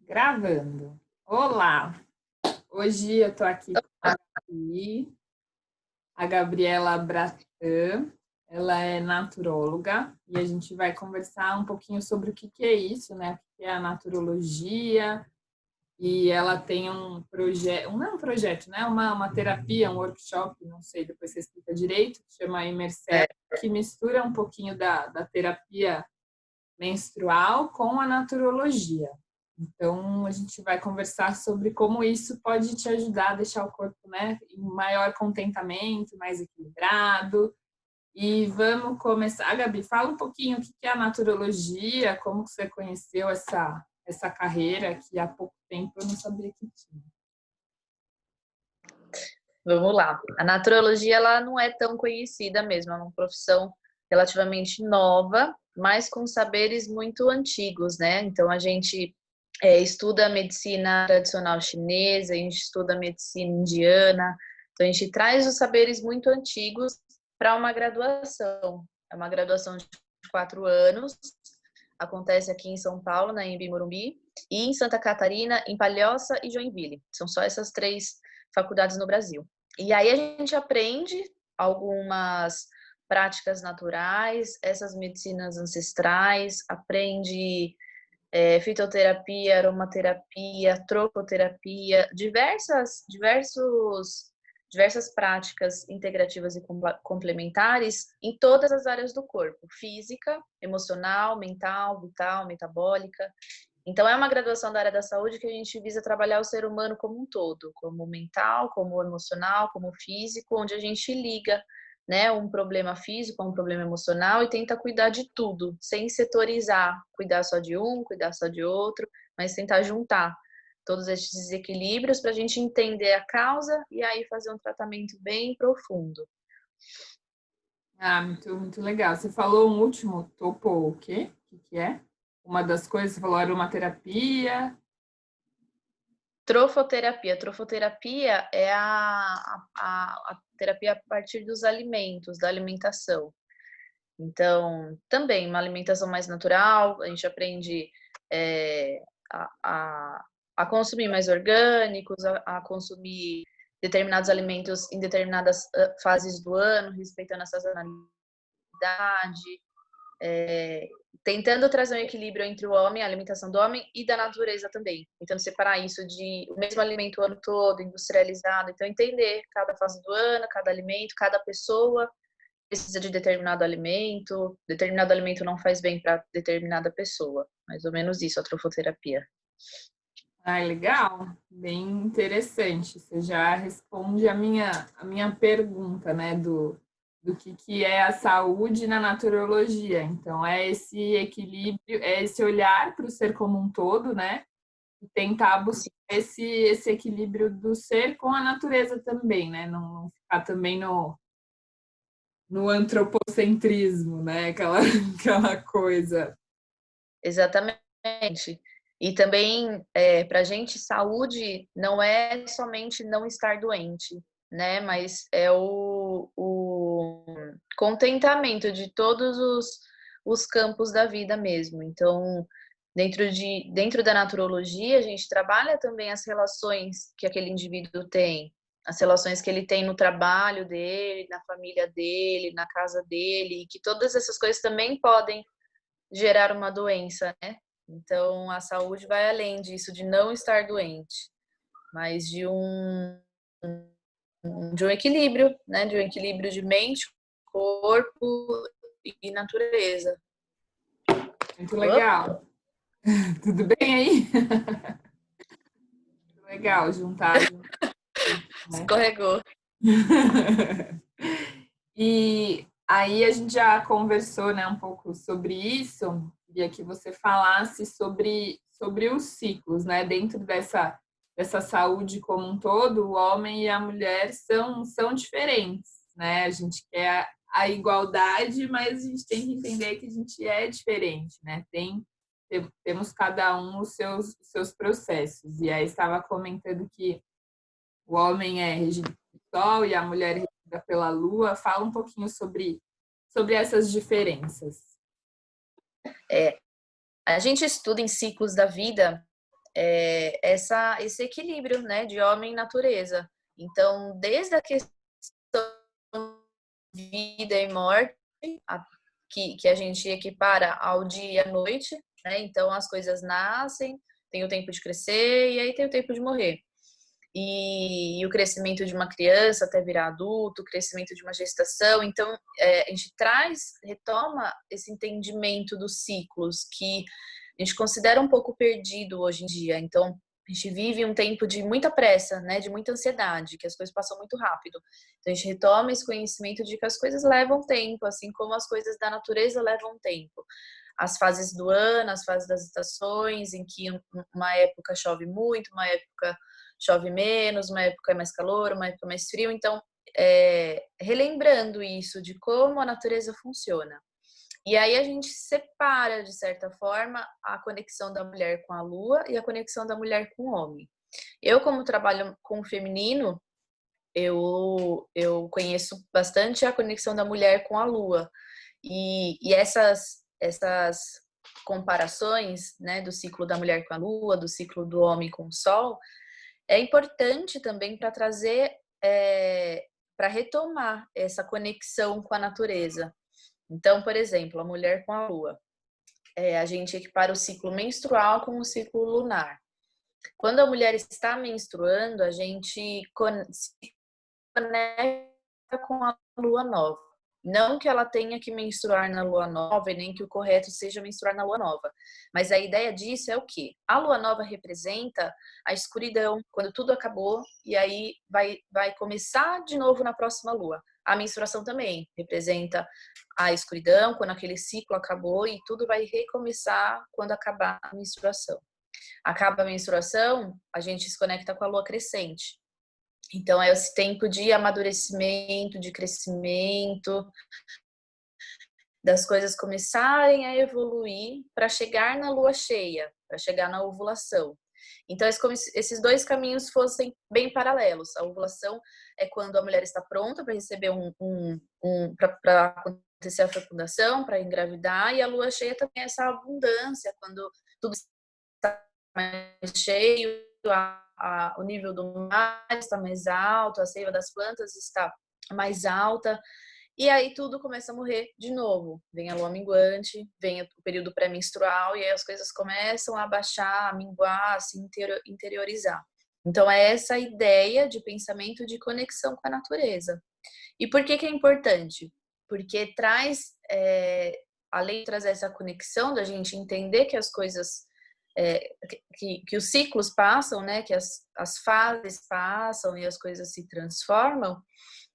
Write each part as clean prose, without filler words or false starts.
Gravando. Olá! Hoje eu tô aqui com a Gabriela Bratã. Ela é naturóloga e a gente vai conversar um pouquinho sobre o que que é isso, né? O que que é a naturologia. E ela tem um projeto, não é um projeto, né? Uma terapia, um workshop, não sei, depois você explica direito, que chama Imersão, que mistura um pouquinho da terapia menstrual com a naturologia. Então, a gente vai conversar sobre como isso pode te ajudar a deixar o corpo, né, em maior contentamento, mais equilibrado. E vamos começar. Gabi, fala um pouquinho o que é a naturologia, como que você conheceu essa carreira que há pouco tempo eu não sabia que tinha. Vamos lá. A naturologia ela não é tão conhecida mesmo, é uma profissão relativamente nova, mas com saberes muito antigos, né? Então a gente estuda a medicina tradicional chinesa, a gente estuda a medicina indiana, então a gente traz os saberes muito antigos para uma graduação. É uma graduação de 4 anos, acontece aqui em São Paulo, na Anhembi Morumbi, e em Santa Catarina, em Palhoça e Joinville. São só essas 3 faculdades no Brasil. E aí a gente aprende algumas práticas naturais, essas medicinas ancestrais, aprende fitoterapia, aromaterapia, trocoterapia, diversas práticas integrativas e complementares em todas as áreas do corpo, física, emocional, mental, vital, metabólica. Então, é uma graduação da área da saúde que a gente visa trabalhar o ser humano como um todo, como mental, como emocional, como físico, onde a gente liga, né, um problema físico a um problema emocional e tenta cuidar de tudo, sem setorizar, cuidar só de um, cuidar só de outro, mas tentar juntar todos esses desequilíbrios para a gente entender a causa e aí fazer um tratamento bem profundo. Ah, muito legal. Você falou um último, topo o quê? O que é? Uma das coisas, você falou aromaterapia. Trofoterapia. Trofoterapia é a terapia a partir dos alimentos, da alimentação. Então, também uma alimentação mais natural, a gente aprende a, a, a consumir mais orgânicos, a consumir determinados alimentos em determinadas fases do ano, respeitando essa sazonalidade, tentando trazer um equilíbrio entre o homem, a alimentação do homem e da natureza também. Tentando separar isso de o mesmo alimento o ano todo, industrializado. Então, entender cada fase do ano, cada alimento, cada pessoa precisa de determinado alimento não faz bem para determinada pessoa. Mais ou menos isso, a trofoterapia. Ah, legal, bem interessante. Você já responde a minha pergunta, né, do que é a saúde na naturologia. Então, é esse equilíbrio, é esse olhar para o ser como um todo, né, e tentar buscar esse equilíbrio do ser com a natureza também, né, não ficar também no antropocentrismo, né, aquela coisa. Exatamente. E também, para a gente, saúde não é somente não estar doente, né? Mas é o contentamento de todos os campos da vida mesmo. Então, dentro da naturologia, a gente trabalha também as relações que aquele indivíduo tem, as relações que ele tem no trabalho dele, na família dele, na casa dele, e que todas essas coisas também podem gerar uma doença, né? Então, a saúde vai além disso, de não estar doente, mas de um equilíbrio, né? De um equilíbrio de mente, corpo e natureza. Muito legal. Tudo bem aí? Legal juntar, né? Escorregou. E aí a gente já conversou, né, um pouco sobre isso. Queria que você falasse sobre os ciclos, né? Dentro dessa saúde como um todo, o homem e a mulher são diferentes, né? A gente quer a igualdade, mas a gente tem que entender que a gente é diferente, né? Temos cada um os seus processos. E aí estava comentando que o homem é regido pelo sol e a mulher é regida pela lua. Fala um pouquinho sobre essas diferenças. A gente estuda em ciclos da vida esse equilíbrio, né, de homem e natureza. Então, desde a questão de vida e morte, que a gente equipara ao dia e à noite, né? Então, as coisas nascem, tem o tempo de crescer e aí tem o tempo de morrer. E o crescimento de uma criança até virar adulto, o crescimento de uma gestação. Então, a gente retoma esse entendimento dos ciclos que a gente considera um pouco perdido hoje em dia. Então, a gente vive um tempo de muita pressa, né, de muita ansiedade, que as coisas passam muito rápido. Então, a gente retoma esse conhecimento de que as coisas levam tempo, assim como as coisas da natureza levam tempo. As fases do ano, as fases das estações, em que uma época chove muito, uma época chove menos, uma época é mais calor, uma época é mais frio. Então, relembrando isso de como a natureza funciona. E aí a gente separa, de certa forma, a conexão da mulher com a lua e a conexão da mulher com o homem. Eu, como trabalho com o feminino, eu conheço bastante a conexão da mulher com a lua. E essas comparações, né, do ciclo da mulher com a lua, do ciclo do homem com o sol, é importante também para trazer, para retomar essa conexão com a natureza. Então, por exemplo, a mulher com a lua. A gente equipara o ciclo menstrual com o ciclo lunar. Quando a mulher está menstruando, a gente se conecta com a lua nova. Não que ela tenha que menstruar na lua nova e nem que o correto seja menstruar na lua nova. Mas a ideia disso é o quê? A lua nova representa a escuridão, quando tudo acabou, e aí vai começar de novo na próxima lua. A menstruação também representa a escuridão, quando aquele ciclo acabou, e tudo vai recomeçar quando acabar a menstruação. Acaba a menstruação, a gente se conecta com a lua crescente. Então, é esse tempo de amadurecimento, de crescimento, das coisas começarem a evoluir para chegar na lua cheia, para chegar na ovulação. Então, é como se esses dois caminhos fossem bem paralelos. A ovulação é quando a mulher está pronta para receber para acontecer a fecundação, para engravidar, e a lua cheia também é essa abundância, quando tudo está mais cheio, o nível do mar está mais alto, a seiva das plantas está mais alta, e aí tudo começa a morrer de novo. Vem a lua minguante, vem o período pré-menstrual, e aí as coisas começam a baixar, a minguar, a se interiorizar. Então, é essa ideia de pensamento de conexão com a natureza. E por que é importante? Porque traz, além de trazer essa conexão, da gente entender que as coisas, que os ciclos passam, né? Que as fases passam e as coisas se transformam,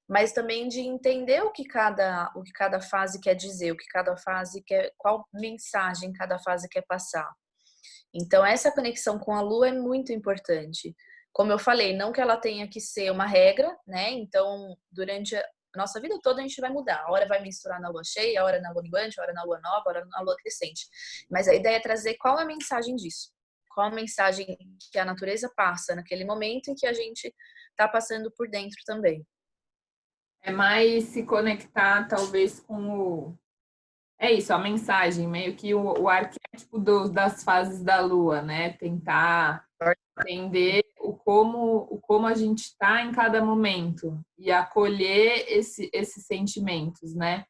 mas também de entender o que cada fase quer dizer, o que cada fase quer, qual mensagem cada fase quer passar. Então, essa conexão com a lua é muito importante. Como eu falei, não que ela tenha que ser uma regra, né? Então, durante a nossa vida toda a gente vai mudar. A hora vai menstruar na lua cheia, a hora na lua minguante, a hora na lua nova, a hora na lua crescente. Mas a ideia é trazer qual é a mensagem disso. Qual a mensagem que a natureza passa naquele momento em que a gente está passando por dentro também. É mais se conectar, talvez, com o. É isso, a mensagem, meio que o arquétipo das fases da Lua, né? Tentar entender o como a gente está em cada momento e acolher esses sentimentos, né?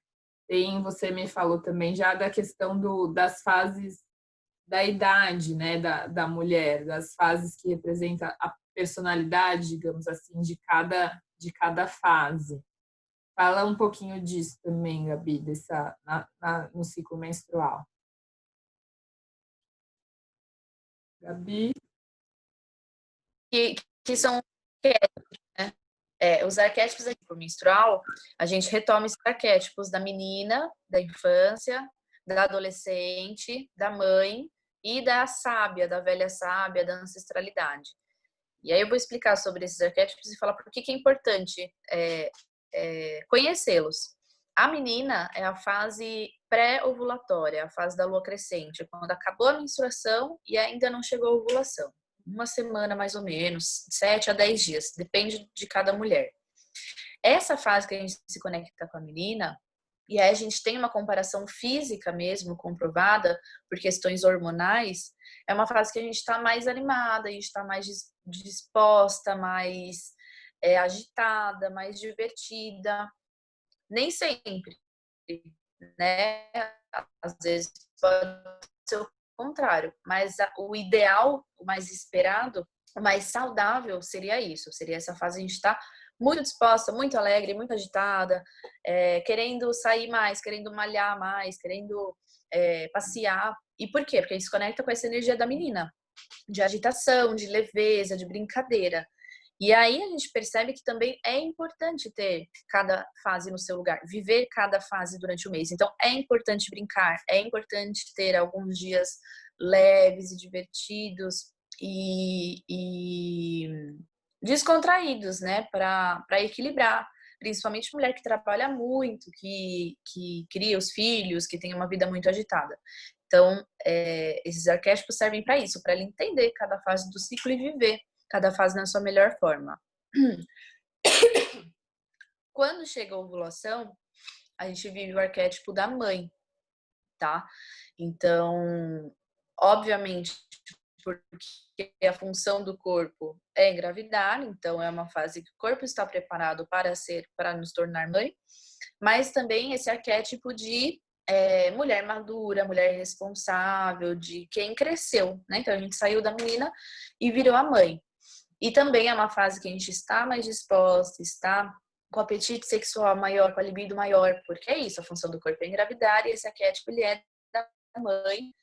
Você me falou também já da questão das fases da idade, né? Da mulher, das fases que representam a personalidade, digamos assim, de cada fase. Fala um pouquinho disso também, Gabi, no ciclo menstrual. Gabi? Que são, né? Os arquétipos do ciclo menstrual, a gente retoma esses arquétipos da menina, da infância, da adolescente, da mãe e da sábia, da velha sábia, da ancestralidade. E aí eu vou explicar sobre esses arquétipos e falar por que é importante conhecê-los. A menina é a fase pré-ovulatória, a fase da lua crescente, quando acabou a menstruação e ainda não chegou a ovulação. Uma semana mais ou menos, 7 a 10 dias, depende de cada mulher. Essa fase que a gente se conecta com a menina E aí a gente tem uma comparação física mesmo, comprovada, por questões hormonais, é uma fase que a gente está mais animada, a gente está mais disposta, mais agitada, mais divertida. Nem sempre, né? Às vezes pode ser o contrário, mas o ideal, o mais esperado, o mais saudável seria isso, seria essa fase a gente estar muito disposta, muito alegre, muito agitada, querendo sair mais, querendo malhar mais, querendo passear. E por quê? Porque a gente se conecta com essa energia da menina, de agitação, de leveza, de brincadeira. E aí a gente percebe que também é importante ter cada fase no seu lugar, viver cada fase durante o mês. Então é importante brincar, é importante ter alguns dias leves e divertidos e descontraídos, né, para equilibrar. Principalmente mulher que trabalha muito, que cria os filhos, que tem uma vida muito agitada. Então, esses arquétipos servem para isso, para ele entender cada fase do ciclo e viver cada fase na sua melhor forma. Quando chega a ovulação, a gente vive o arquétipo da mãe, tá? Então, obviamente, porque a função do corpo é engravidar, então é uma fase que o corpo está preparado para nos tornar mãe, mas também esse arquétipo de mulher madura, mulher responsável, de quem cresceu, né? Então a gente saiu da menina e virou a mãe. E também é uma fase que a gente está mais disposta, está com apetite sexual maior, com a libido maior, porque é isso, a função do corpo é engravidar e esse arquétipo ele é da mãe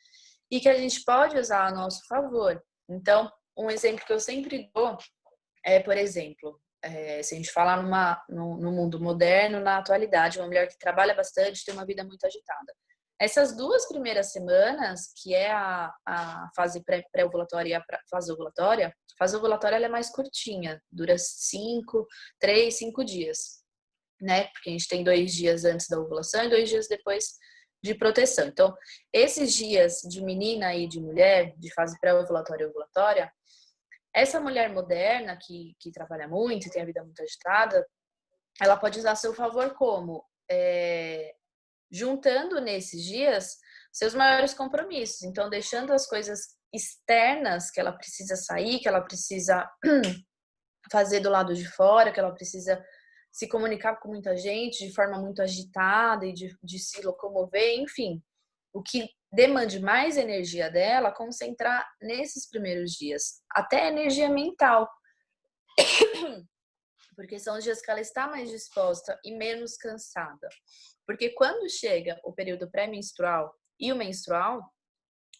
e que a gente pode usar a nosso favor. Então, um exemplo que eu sempre dou é, por exemplo, se a gente falar no mundo moderno, na atualidade, uma mulher que trabalha bastante, tem uma vida muito agitada. Essas 2 primeiras semanas, que é a fase pré-ovulatória e a fase ovulatória ela é mais curtinha, dura 3, 5 dias, né? Porque a gente tem 2 dias antes da ovulação e 2 dias depois de proteção. Então, esses dias de menina e de mulher, de fase pré-ovulatória e ovulatória, essa mulher moderna que trabalha muito e tem a vida muito agitada, ela pode usar a seu favor como? Juntando nesses dias seus maiores compromissos. Então, deixando as coisas externas que ela precisa sair, que ela precisa fazer do lado de fora, que ela precisa se comunicar com muita gente de forma muito agitada e de se locomover, enfim. O que demande mais energia dela, concentrar nesses primeiros dias. Até energia mental. Porque são os dias que ela está mais disposta e menos cansada. Porque quando chega o período pré-menstrual e o menstrual,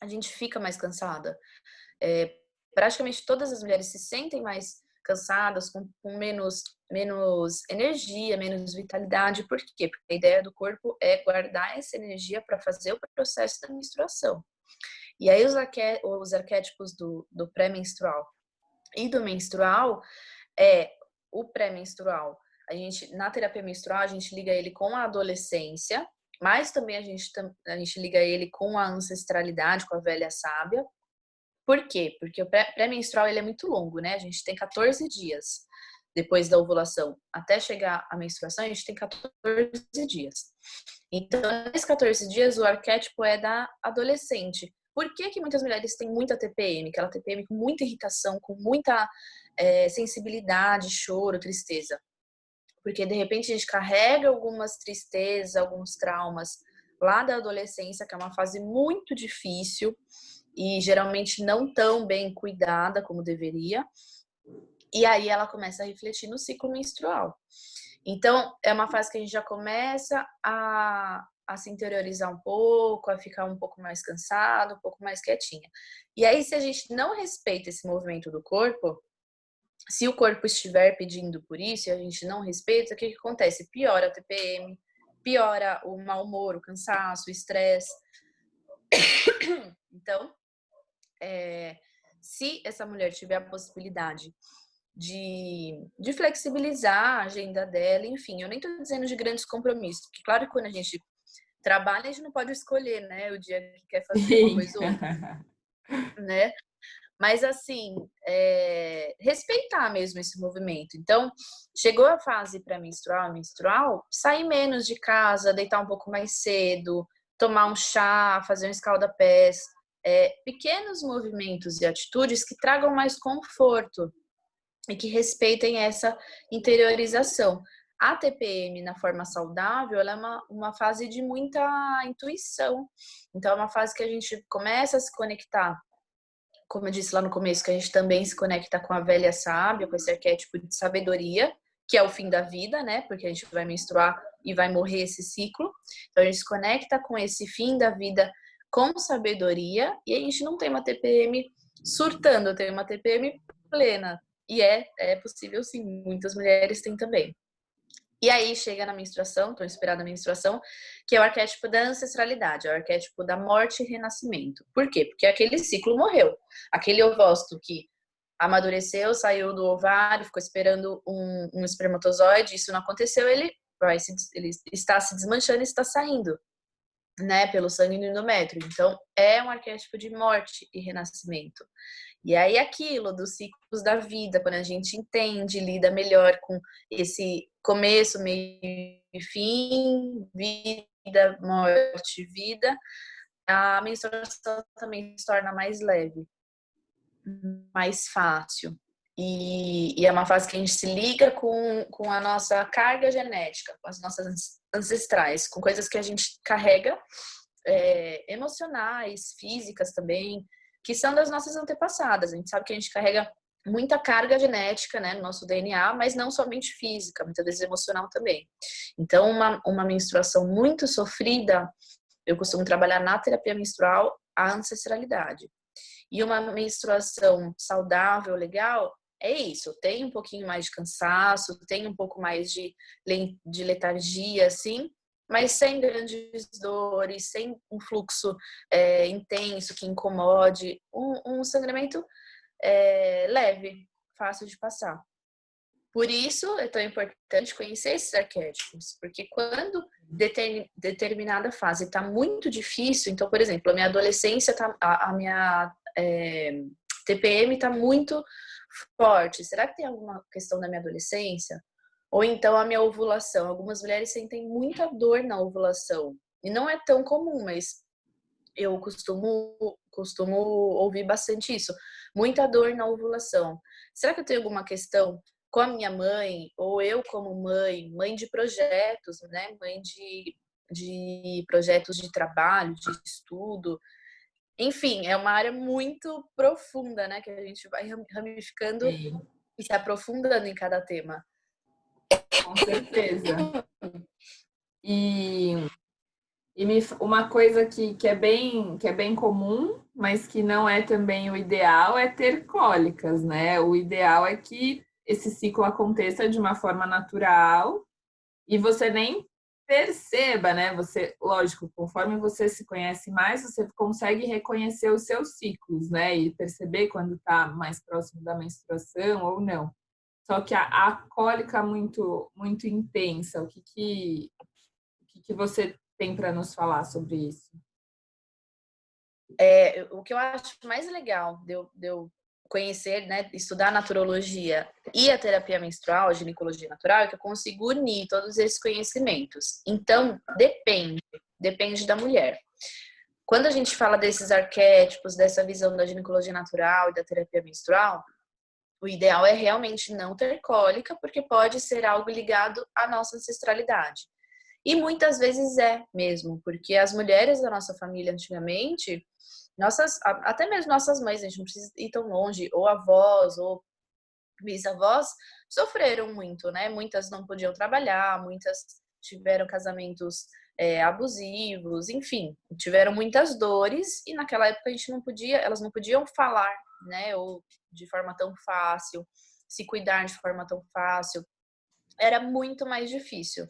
a gente fica mais cansada. Praticamente todas as mulheres se sentem mais cansadas, com menos energia, menos vitalidade. Por quê? Porque a ideia do corpo é guardar essa energia para fazer o processo da menstruação. E aí os arquétipos do pré-menstrual e do menstrual o pré-menstrual. Na terapia menstrual, a gente liga ele com a adolescência, mas também a gente liga ele com a ancestralidade, com a velha sábia. Por quê? Porque o pré-menstrual ele é muito longo, né? A gente tem 14 dias depois da ovulação. Até chegar à menstruação, a gente tem 14 dias. Então, nesses 14 dias, o arquétipo é da adolescente. Por que que muitas mulheres têm muita TPM? Aquela TPM com muita irritação, com muita sensibilidade, choro, tristeza. Porque, de repente, a gente carrega algumas tristezas, alguns traumas lá da adolescência, que é uma fase muito difícil e geralmente não tão bem cuidada como deveria. E aí ela começa a refletir no ciclo menstrual. Então, é uma fase que a gente já começa a se interiorizar um pouco, a ficar um pouco mais cansado, um pouco mais quietinha. E aí, se a gente não respeita esse movimento do corpo, se o corpo estiver pedindo por isso e a gente não respeita, o que acontece? Piora a TPM, piora o mau humor, o cansaço, o estresse. Então, se essa mulher tiver a possibilidade de flexibilizar a agenda dela, enfim, eu nem tô dizendo de grandes compromissos, porque claro que quando a gente trabalha, a gente não pode escolher, né, o dia que quer fazer uma coisa ou outra, né? Mas, assim, respeitar mesmo esse movimento. Então, chegou a fase pré-menstrual, menstrual, sair menos de casa, deitar um pouco mais cedo, tomar um chá, fazer um escalda-pés. Pequenos movimentos e atitudes que tragam mais conforto e que respeitem essa interiorização. A TPM na forma saudável, ela é uma fase de muita intuição. Então, é uma fase que a gente começa a se conectar, como eu disse lá no começo, que a gente também se conecta com a velha sábia, com esse arquétipo de sabedoria, que é o fim da vida, né? Porque a gente vai menstruar e vai morrer esse ciclo. Então, a gente se conecta com esse fim da vida com sabedoria e a gente não tem uma TPM surtando, tem uma TPM plena. E é possível sim, muitas mulheres têm também. E aí chega na menstruação, estou inspirada na menstruação, que é o arquétipo da ancestralidade, é o arquétipo da morte e renascimento. Por quê? Porque aquele ciclo morreu. Aquele ovócito que amadureceu, saiu do ovário, ficou esperando um espermatozoide, isso não aconteceu, ele está se desmanchando e está saindo, né, pelo sangue no endométrio. Então, é um arquétipo de morte e renascimento. E aí aquilo dos ciclos da vida, quando a gente entende, lida melhor com esse começo, meio e fim, vida, morte, vida, a menstruação também se torna mais leve, mais fácil. E é uma fase que a gente se liga com a nossa carga genética, com as nossas ancestrais, com coisas que a gente carrega, emocionais, físicas também, que são das nossas antepassadas. A gente sabe que a gente carrega muita carga genética, né, no nosso DNA, mas não somente física, muitas vezes emocional também. Então, uma menstruação muito sofrida, eu costumo trabalhar na terapia menstrual a ancestralidade. E uma menstruação saudável, legal, é isso. Tem um pouquinho mais de cansaço, tem um pouco mais de letargia, assim, mas sem grandes dores, sem um fluxo intenso que incomode, um sangramento leve, fácil de passar. Por isso é tão importante conhecer esses arquétipos, porque quando determinada fase está muito difícil, então, por exemplo, a minha adolescência, a minha TPM está muito forte, será que tem alguma questão da minha adolescência? Ou então a minha ovulação. Algumas mulheres sentem muita dor na ovulação. E não é tão comum, mas eu costumo ouvir bastante isso. Muita dor na ovulação. Será que eu tenho alguma questão com a minha mãe? Ou eu como mãe de projetos, né? Mãe de projetos de trabalho, de estudo. Enfim, é uma área muito profunda, né? Que a gente vai ramificando Sim, e se aprofundando em cada tema. com certeza. E, uma coisa que é bem comum, mas que não é também o ideal, é ter cólicas, né? O ideal é que esse ciclo aconteça de uma forma natural e você nem perceba, né? Você, lógico, conforme você se conhece mais, você consegue reconhecer os seus ciclos, né? E perceber quando está mais próximo da menstruação ou não. Só que a cólica muito intensa, o que você tem para nos falar sobre isso? O que eu acho mais legal de eu conhecer, né, estudar a naturologia e a terapia menstrual, a ginecologia natural, é que eu consigo unir todos esses conhecimentos. Então, depende da mulher. Quando a gente fala desses arquétipos, dessa visão da ginecologia natural e da terapia menstrual, o ideal é realmente não ter cólica, porque pode ser algo ligado à nossa ancestralidade. E muitas vezes é mesmo, porque as mulheres da nossa família antigamente, até mesmo nossas mães, a gente não precisa ir tão longe, ou avós, ou bisavós, sofreram muito, né? Muitas não podiam trabalhar, muitas tiveram casamentos abusivos, enfim, tiveram muitas dores e naquela época elas não podiam falar, né? Ou de forma tão fácil, se cuidar de forma tão fácil, era muito mais difícil.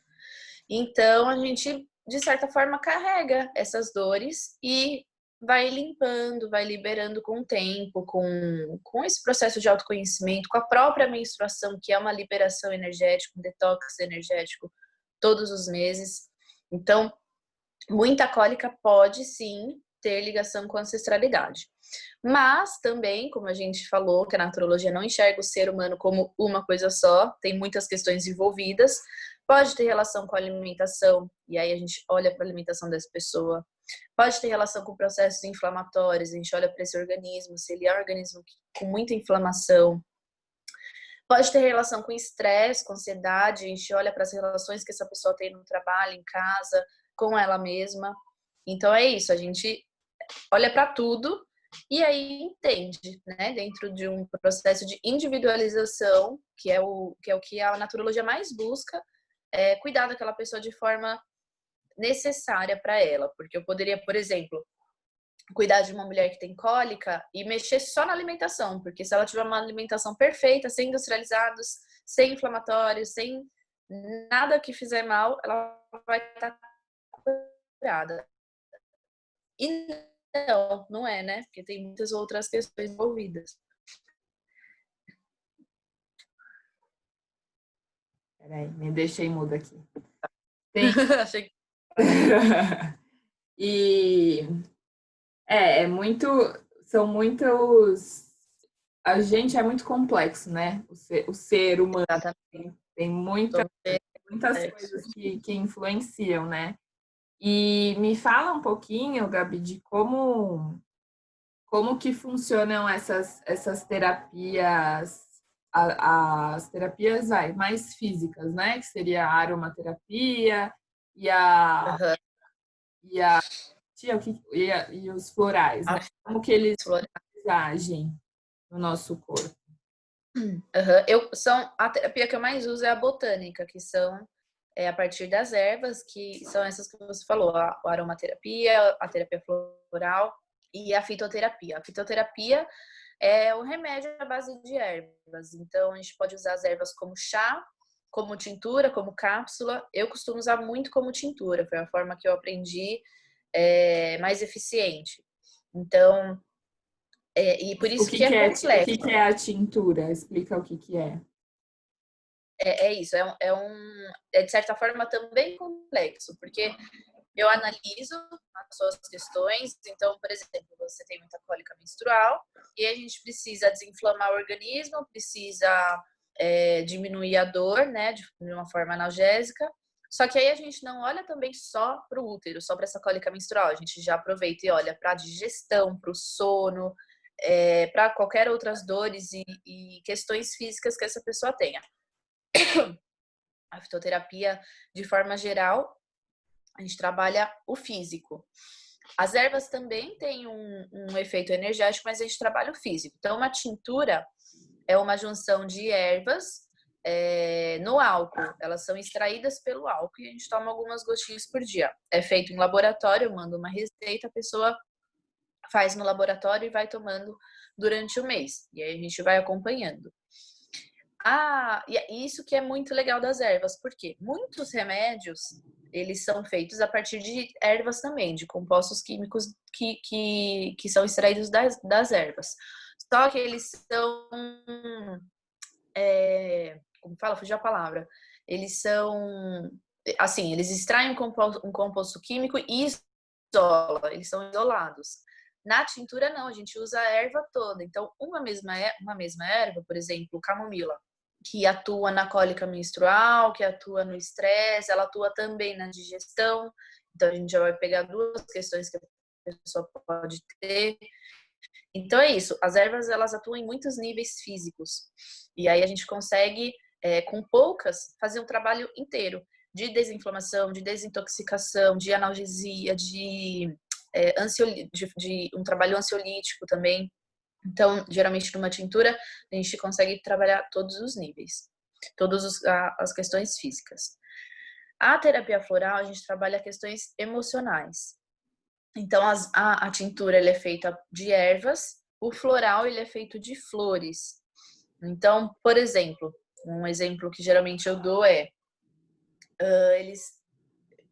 Então, a gente, de certa forma, carrega essas dores e vai limpando, vai liberando com o tempo, com esse processo de autoconhecimento, com a própria menstruação, que é uma liberação energética, um detox energético todos os meses. Então, muita cólica pode sim ter ligação com a ancestralidade. Mas também, como a gente falou, que a naturologia não enxerga o ser humano como uma coisa só, tem muitas questões envolvidas, pode ter relação com a alimentação, e aí a gente olha para a alimentação dessa pessoa, pode ter relação com processos inflamatórios, a gente olha para esse organismo, se ele é um organismo com muita inflamação, pode ter relação com estresse, com ansiedade, a gente olha para as relações que essa pessoa tem no trabalho, em casa, com ela mesma. Então é isso, a gente olha para tudo e aí entende, né? Dentro de um processo de individualização, que é o que a naturologia mais busca, cuidar daquela pessoa de forma necessária para ela. Porque eu poderia, por exemplo, cuidar de uma mulher que tem cólica e mexer só na alimentação, porque se ela tiver uma alimentação perfeita, sem industrializados, sem inflamatórios, sem nada que fizer mal, ela vai estar curada. E não é, né? Porque tem muitas outras questões envolvidas. Peraí, me deixei muda aqui. Tem... Achei... E é muito, são muitos, a gente é muito complexo, né? O ser humano tem muitas coisas que influenciam, né? E me fala um pouquinho, Gabi, de como que funcionam essas terapias, as terapias mais físicas, né? Que seria a aromaterapia e e os florais, né? Como que eles agem no nosso corpo? A terapia que eu mais uso é a botânica, que são a partir das ervas, que são essas que você falou, a aromaterapia, a terapia floral e a fitoterapia. A fitoterapia é o remédio à base de ervas. Então, a gente pode usar as ervas como chá, como tintura, como cápsula. Eu costumo usar muito como tintura, foi a forma que eu aprendi mais eficiente. Então, e por isso que é complexo. O que é a tintura? Explica o que é. É isso, de certa forma também complexo, porque eu analiso as suas questões. Então, por exemplo, você tem muita cólica menstrual e a gente precisa desinflamar o organismo, precisa diminuir a dor, né, de uma forma analgésica. Só que aí a gente não olha também só para o útero, só para essa cólica menstrual. A gente já aproveita e olha para a digestão, para o sono, para qualquer outras dores e questões físicas que essa pessoa tenha. A fitoterapia, de forma geral, a gente trabalha o físico. As ervas também têm um efeito energético, mas a gente trabalha o físico. Então, uma tintura é uma junção de ervas no álcool. Elas são extraídas pelo álcool e a gente toma algumas gotinhas por dia. É feito em laboratório, eu mando uma receita, a pessoa faz no laboratório e vai tomando durante o mês. E aí a gente vai acompanhando. E é isso que é muito legal das ervas, porque muitos remédios, eles são feitos a partir de ervas também, de compostos químicos que são extraídos das ervas. Só que eles são, como fala, fugiu a palavra, eles são, assim, eles extraem um composto químico e isola, eles são isolados. Na tintura, não, a gente usa a erva toda. Então, uma mesma erva, por exemplo, camomila, que atua na cólica menstrual, que atua no estresse, ela atua também na digestão. Então, a gente já vai pegar duas questões que a pessoa pode ter. Então, é isso. As ervas, elas atuam em muitos níveis físicos. E aí, a gente consegue, com poucas, fazer um trabalho inteiro de desinflamação, de desintoxicação, de analgesia, de um trabalho ansiolítico também. Então, geralmente, numa tintura, a gente consegue trabalhar todos os níveis, todas as questões físicas. A terapia floral, a gente trabalha questões emocionais. Então, a tintura ela é feita de ervas, o floral ele é feito de flores. Então, por exemplo, um exemplo que geralmente eu dou eles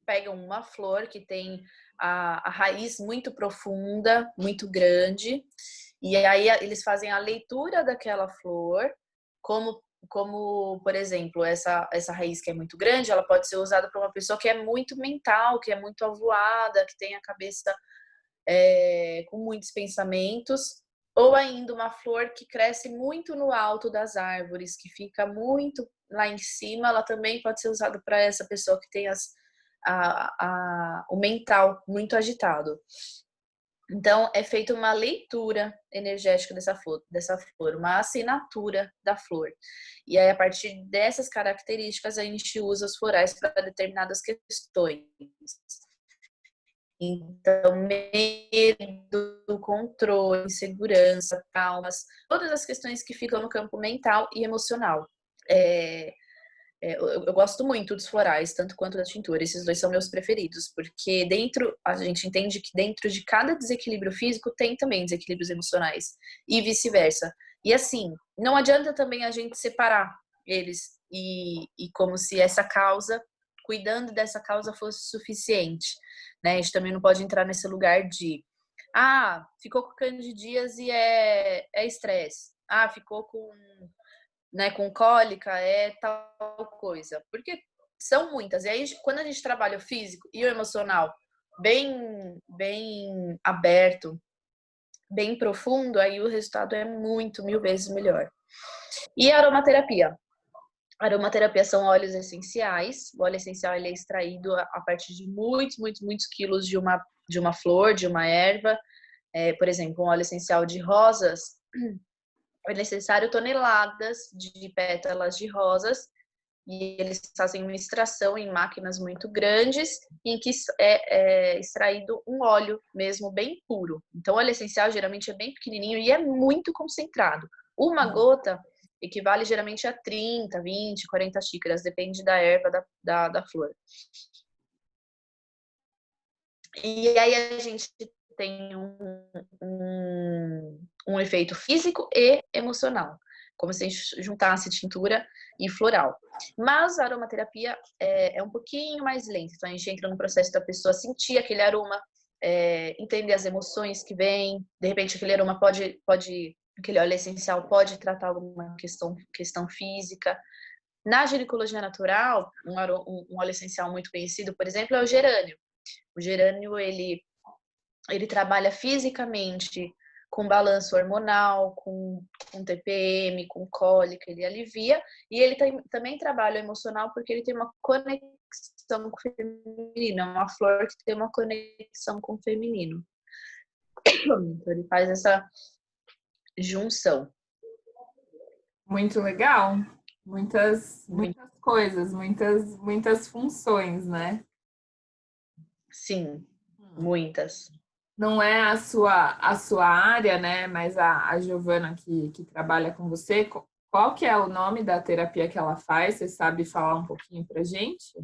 pegam uma flor que tem a raiz muito profunda, muito grande, e aí eles fazem a leitura daquela flor, como por exemplo, essa raiz que é muito grande, ela pode ser usada por uma pessoa que é muito mental, que é muito avoada, que tem a cabeça com muitos pensamentos, ou ainda uma flor que cresce muito no alto das árvores, que fica muito lá em cima, ela também pode ser usada para essa pessoa que tem o mental muito agitado. Então, é feita uma leitura energética dessa flor, uma assinatura da flor. E aí, a partir dessas características, a gente usa os florais para determinadas questões. Então, medo, controle, insegurança, traumas, todas as questões que ficam no campo mental e emocional. Eu gosto muito dos florais, tanto quanto da tintura. Esses dois são meus preferidos, porque a gente entende que dentro de cada desequilíbrio físico tem também desequilíbrios emocionais e vice-versa. E assim, não adianta também a gente separar eles e como se cuidando dessa causa fosse suficiente, né? A gente também não pode entrar nesse lugar de ficou com candidíase e é estresse. Ficou com cólica, é tal coisa. Porque são muitas. E aí, quando a gente trabalha o físico e o emocional bem, bem aberto, bem profundo, aí o resultado é muito, 1000 vezes melhor. E a aromaterapia? A aromaterapia são óleos essenciais. O óleo essencial ele é extraído a partir de muitos, muitos, muitos quilos de uma flor, de uma erva. Por exemplo, um óleo essencial de rosas é necessário toneladas de pétalas de rosas e eles fazem uma extração em máquinas muito grandes em que é extraído um óleo mesmo bem puro. Então, o óleo essencial geralmente é bem pequenininho e é muito concentrado. Uma gota equivale geralmente a 30, 20, 40 xícaras, depende da erva da flor. E aí a gente tem um efeito físico e emocional, como se a gente juntasse tintura e floral. Mas a aromaterapia é um pouquinho mais lenta, então a gente entra no processo da pessoa sentir aquele aroma, entender as emoções que vêm, de repente aquele aroma aquele óleo essencial pode tratar alguma questão física. Na ginecologia natural, um óleo essencial muito conhecido, por exemplo, é o gerânio. O gerânio, ele trabalha fisicamente com balanço hormonal, com TPM, com cólica, ele alivia. E ele também trabalha o emocional porque ele tem uma conexão com o feminino, é uma flor que tem uma conexão com o feminino. Então, ele faz essa junção. Muito legal. Muitas coisas, muitas funções, né? Sim, muitas. Não é a sua área, né? Mas a Giovana que trabalha com você, qual que é o nome da terapia que ela faz? Você sabe falar um pouquinho pra gente?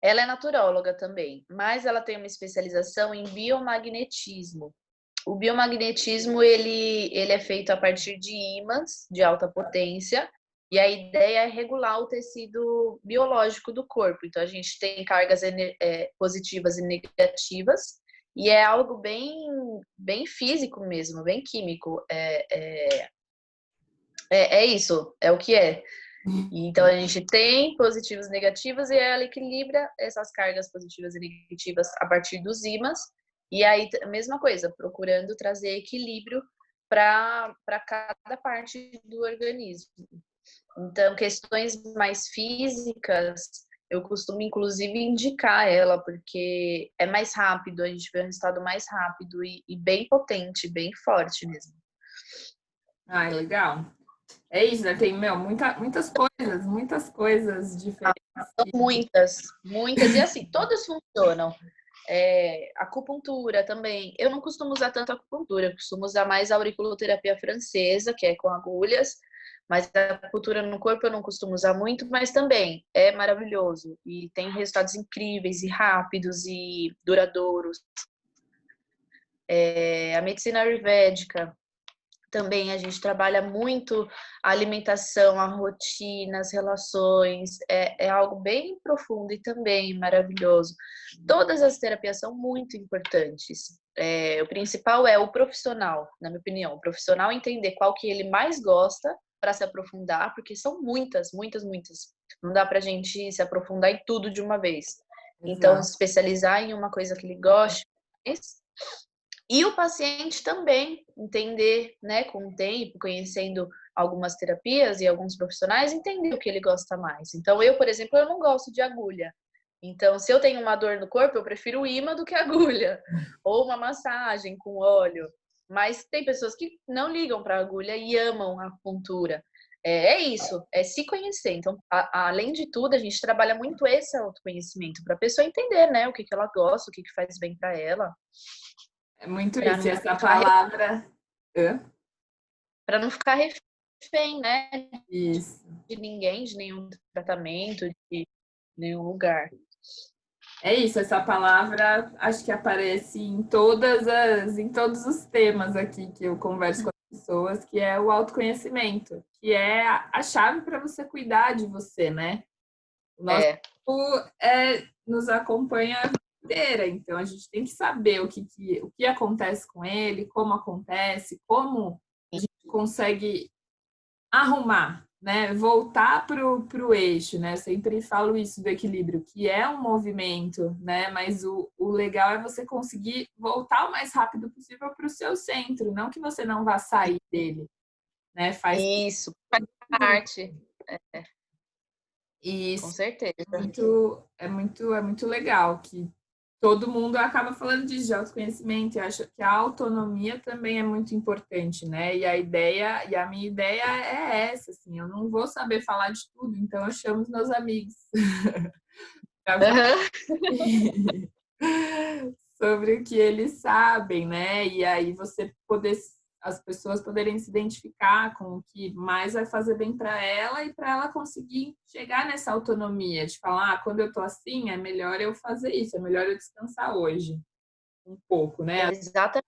Ela é naturóloga também, mas ela tem uma especialização em biomagnetismo. O biomagnetismo ele é feito a partir de ímãs de alta potência e a ideia é regular o tecido biológico do corpo. Então a gente tem cargas positivas e negativas e é algo bem físico mesmo, bem químico. É isso, é o que é. Então a gente tem positivos e negativos e ela equilibra essas cargas positivas e negativas a partir dos ímãs. E aí, a mesma coisa, procurando trazer equilíbrio para cada parte do organismo. Então, questões mais físicas, eu costumo, inclusive, indicar ela, porque é mais rápido, a gente vê um resultado mais rápido e bem potente, bem forte mesmo. Legal. É isso, né? Tem, muitas coisas diferentes. Muitas. E assim, todas funcionam. Acupuntura também. Eu não costumo usar tanto acupuntura, eu costumo usar mais a auriculoterapia francesa, que é com agulhas, mas a acupuntura no corpo eu não costumo usar muito, mas também é maravilhoso e tem resultados incríveis e rápidos e duradouros. A medicina ayurvédica também a gente trabalha muito a alimentação, a rotina, as relações, é algo bem profundo e também maravilhoso. Todas as terapias são muito importantes. O principal é o profissional, na minha opinião. O profissional entender qual que ele mais gosta para se aprofundar, porque são muitas. Não dá para a gente se aprofundar em tudo de uma vez. Exato. Então, se especializar em uma coisa que ele goste, E o paciente também entender, né, com o tempo, conhecendo algumas terapias e alguns profissionais, entender o que ele gosta mais. Então, eu, por exemplo, eu não gosto de agulha. Então, se eu tenho uma dor no corpo, eu prefiro o ímã do que a agulha. Ou uma massagem com óleo. Mas tem pessoas que não ligam para a agulha e amam a acupuntura. É isso, é se conhecer. Então, além de tudo, a gente trabalha muito esse autoconhecimento para a pessoa entender, né, o que ela gosta, o que faz bem para ela. É muito Para isso. E não essa ficar palavra. Hã? para não ficar refém, né, Isso. de ninguém, de nenhum tratamento, de nenhum lugar. É isso, essa palavra acho que aparece em todos os temas aqui que eu converso com as pessoas, que é o autoconhecimento, que é a chave para você cuidar de você, né? O nosso É, corpo nos acompanha a vida inteira, então a gente tem que saber o que acontece com ele, como acontece, como a gente consegue arrumar, né? Voltar para o eixo, né? Eu sempre falo isso do equilíbrio, que é um movimento, né? Mas o legal é você conseguir voltar o mais rápido possível para o seu centro, não que você não vá sair dele, né? Faz isso, faz parte, com isso certeza. é muito legal que todo mundo acaba falando de autoconhecimento e acha que a autonomia também é muito importante, né? E a minha ideia é essa, assim, eu não vou saber falar de tudo, então eu chamo os meus amigos para falar Aham. sobre o que eles sabem, né? E aí as pessoas poderem se identificar com o que mais vai fazer bem para ela e para ela conseguir chegar nessa autonomia de falar, quando eu tô assim, é melhor eu fazer isso, é melhor eu descansar hoje um pouco, né? Exatamente.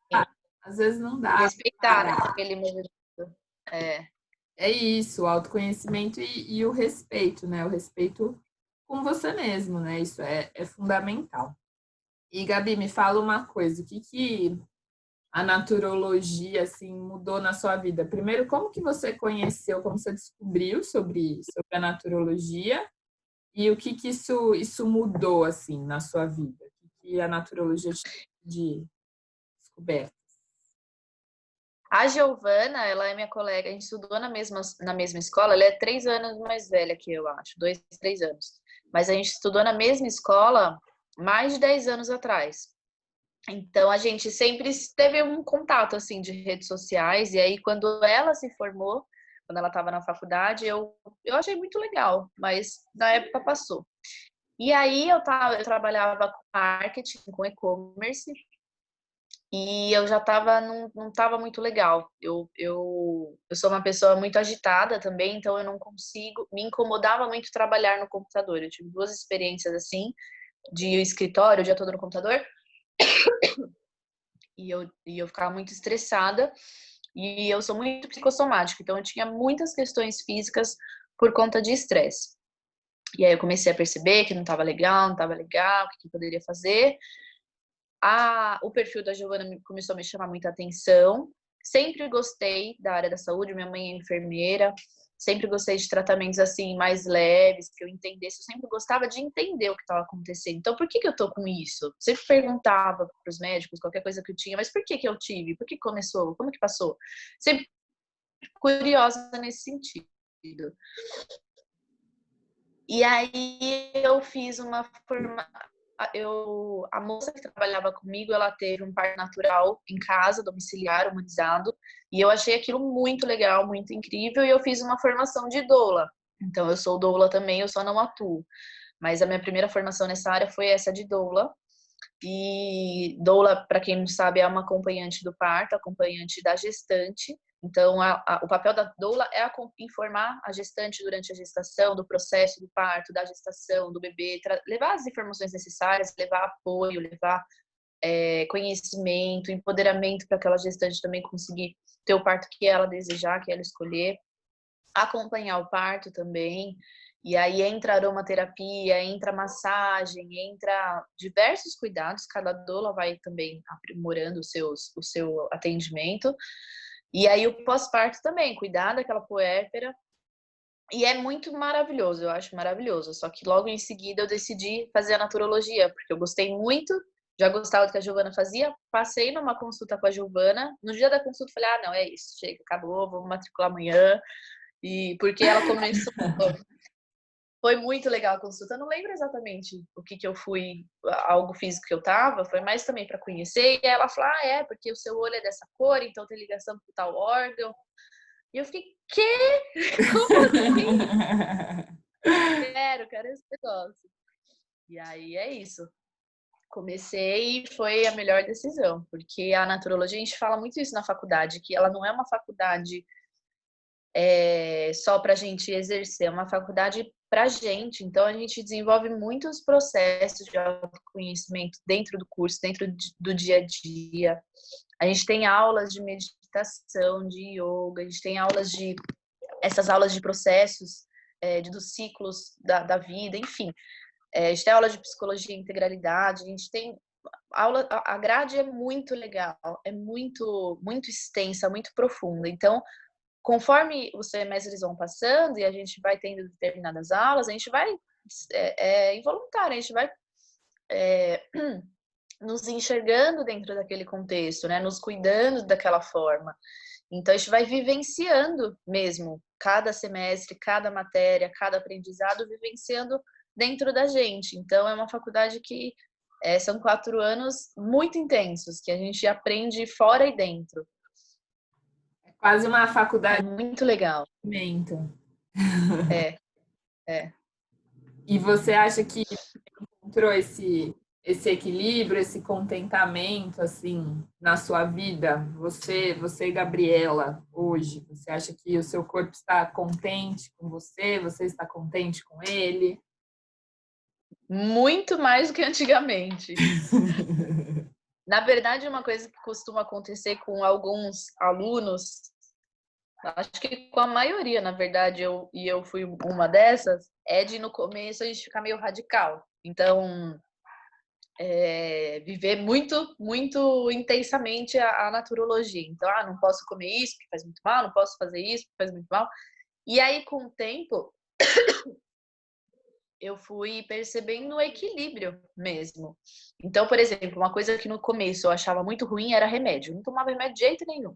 Às vezes não E dá para respeitar parar. aquele movimento. É, É isso, o autoconhecimento e o respeito, né? O respeito com você mesmo, né? Isso é fundamental. E, Gabi, me fala uma coisa, o que que a naturologia, assim, mudou na sua vida? Primeiro, como que você conheceu, como você descobriu sobre a naturologia e o que que isso mudou, assim, na sua vida? O que que a naturologia te deu de descoberta? a Giovana, ela é minha colega, a gente estudou na mesma escola, ela é 3 anos mais velha que eu acho, 2, 3 anos. Mas a gente estudou na mesma escola mais de 10 anos atrás. Então a gente sempre teve um contato assim de redes sociais, e aí quando ela se formou, quando ela estava na faculdade, eu achei muito legal, mas na época passou. E aí eu trabalhava com marketing, com e-commerce, e eu já estava não estava muito legal. Eu sou uma pessoa muito agitada também, então eu não consigo, me incomodava muito trabalhar no computador. Eu tive 2 experiências assim, de escritório, o dia todo no computador, e eu ficava muito estressada. E eu sou muito psicossomática, então eu tinha muitas questões físicas por conta de estresse. E aí eu comecei a perceber que não estava legal, não estava legal, o que eu poderia fazer. O perfil da Giovana começou a me chamar muita atenção. Sempre gostei da área da saúde, minha mãe é enfermeira, sempre gostei de tratamentos assim mais leves, que eu entendesse. Eu sempre gostava de entender o que estava acontecendo. Então, por que eu tô com isso? Sempre perguntava para os médicos qualquer coisa que eu tinha, mas por que eu tive? Por que começou? Como que passou? Sempre curiosa nesse sentido. E aí eu fiz uma formação. A moça que trabalhava comigo, ela teve um parto natural em casa, domiciliar, humanizado, e eu achei aquilo muito legal, muito incrível, e eu fiz uma formação de doula. Então eu sou doula também, eu só não atuo. Mas a minha primeira formação nessa área foi essa de doula. E doula, para quem não sabe, é uma acompanhante do parto, acompanhante da gestante. Então, o papel da doula é informar a gestante durante a gestação, do processo do parto, da gestação, do bebê, levar as informações necessárias, levar apoio, levar conhecimento, empoderamento para aquela gestante também conseguir ter o parto que ela desejar, que ela escolher, acompanhar o parto também. E aí entra aromaterapia, entra massagem, entra diversos cuidados, cada doula vai também aprimorando o seu atendimento. E aí o pós-parto também, cuidar daquela puérpera. E é muito maravilhoso, eu acho maravilhoso. Só que logo em seguida eu decidi fazer a naturologia, porque eu gostei muito já gostava do que a Giovana fazia, passei numa consulta com a Giovana, no dia da consulta falei, não, é isso, chega, acabou, vamos matricular amanhã, e porque ela começou, foi muito legal a consulta, eu não lembro exatamente o que eu fui, algo físico que eu tava, foi mais também para conhecer, e aí ela falou, porque o seu olho é dessa cor, então tem ligação com tal órgão, e eu fiquei, quê? Como assim? Quero esse negócio. E aí é isso. Comecei e foi a melhor decisão, porque a naturologia, a gente fala muito isso na faculdade, que ela não é uma faculdade só para a gente exercer, é uma faculdade para a gente. Então, a gente desenvolve muitos processos de autoconhecimento dentro do curso, dentro do dia a dia. A gente tem aulas de meditação, de yoga, a gente tem essas aulas de processos, dos ciclos da vida, enfim. A gente tem aula de psicologia e integralidade, a gente tem aula, a grade é muito legal, é muito, muito extensa, muito profunda. Então, conforme os semestres vão passando e a gente vai tendo determinadas aulas, a gente vai involuntário, a gente vai nos enxergando dentro daquele contexto, né? Nos cuidando daquela forma. Então, a gente vai vivenciando mesmo cada semestre, cada matéria, cada aprendizado, vivenciando dentro da gente. Então, é uma faculdade que são 4 anos muito intensos, que a gente aprende fora e dentro. É quase uma faculdade É muito legal. de conhecimento. É. E você acha que encontrou esse equilíbrio, esse contentamento, assim, na sua vida? Você e Gabriela, hoje, você acha que o seu corpo está contente com você? Você está contente com ele? Muito mais do que antigamente. Na verdade, uma coisa que costuma acontecer com alguns alunos, acho que com a maioria, na verdade, eu fui uma dessas, é de no começo a gente ficar meio radical. Então, viver muito, muito intensamente a naturologia. Então, não posso comer isso porque faz muito mal, não posso fazer isso porque faz muito mal. E aí, com o tempo, eu fui percebendo o equilíbrio mesmo. Então, por exemplo, uma coisa que no começo eu achava muito ruim era remédio. Eu não tomava remédio de jeito nenhum.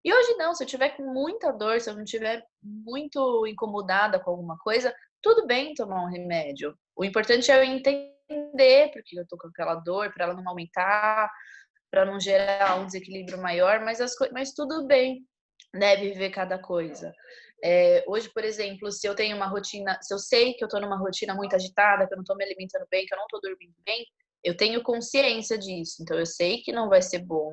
E hoje não, se eu tiver com muita dor, se eu não tiver muito incomodada com alguma coisa, tudo bem tomar um remédio. O importante é eu entender porque eu tô com aquela dor, para ela não aumentar, para não gerar um desequilíbrio maior, mas tudo bem, né? Viver cada coisa. Hoje, por exemplo, se eu tenho uma rotina, se eu sei que eu estou numa rotina muito agitada, que eu não estou me alimentando bem, que eu não estou dormindo bem, eu tenho consciência disso. Então, eu sei que não vai ser bom,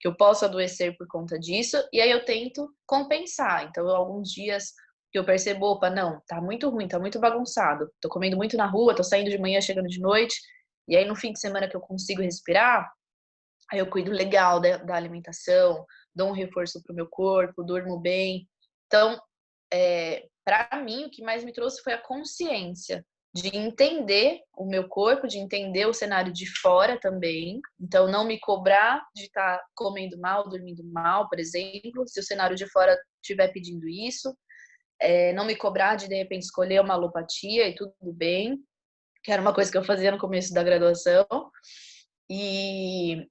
que eu posso adoecer por conta disso, e aí eu tento compensar. Então, alguns dias que eu percebo, opa, não, tá muito ruim, tá muito bagunçado, tô comendo muito na rua, tô saindo de manhã, chegando de noite, e aí no fim de semana que eu consigo respirar, aí eu cuido legal da alimentação, dou um reforço pro meu corpo, durmo bem. Então, para mim, o que mais me trouxe foi a consciência de entender o meu corpo, de entender o cenário de fora também. Então, não me cobrar de estar comendo mal, dormindo mal, por exemplo, se o cenário de fora estiver pedindo isso. Não me cobrar de repente, escolher uma alopatia e tudo bem, que era uma coisa que eu fazia no começo da graduação. E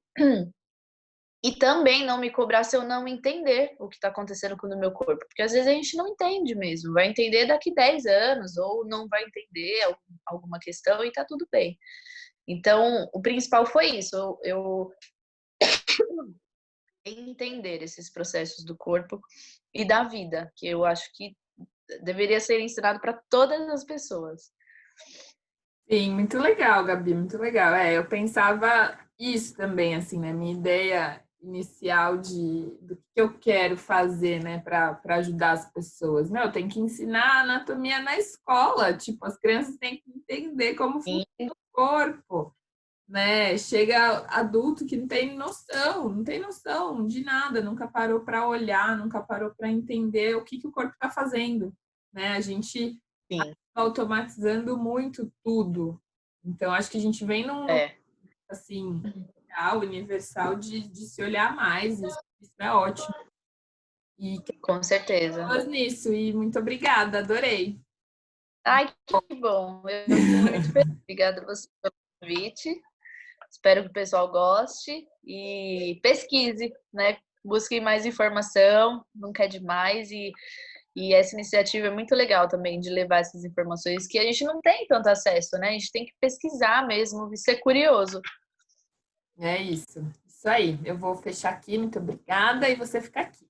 também não me cobrar se eu não entender o que está acontecendo com o meu corpo. Porque às vezes a gente não entende mesmo. Vai entender daqui 10 anos, ou não vai entender alguma questão e tá tudo bem. Então, o principal foi isso. Eu entender esses processos do corpo e da vida, que eu acho que deveria ser ensinado para todas as pessoas. Sim, muito legal, Gabi, muito legal. Eu pensava isso também, assim, né? Minha ideia inicial do que eu quero fazer, né, para ajudar as pessoas. Meu, tem que ensinar anatomia na escola, tipo, as crianças têm que entender como funciona o corpo, né? Chega adulto que não tem noção de nada, nunca parou para olhar, nunca parou para entender o que o corpo está fazendo, né? A gente Sim. automatizando muito tudo. Então, acho que a gente vem num assim, universal de se olhar mais, isso é ótimo. E com certeza. Nisso, e muito obrigada, adorei. Ai, que bom. Eu fico muito feliz. Obrigada a você pelo convite. Espero que o pessoal goste e pesquise, né? Busque mais informação, nunca é demais. E essa iniciativa é muito legal também de levar essas informações que a gente não tem tanto acesso, né? A gente tem que pesquisar mesmo e ser curioso. É isso aí. Eu vou fechar aqui, muito obrigada, e você fica aqui.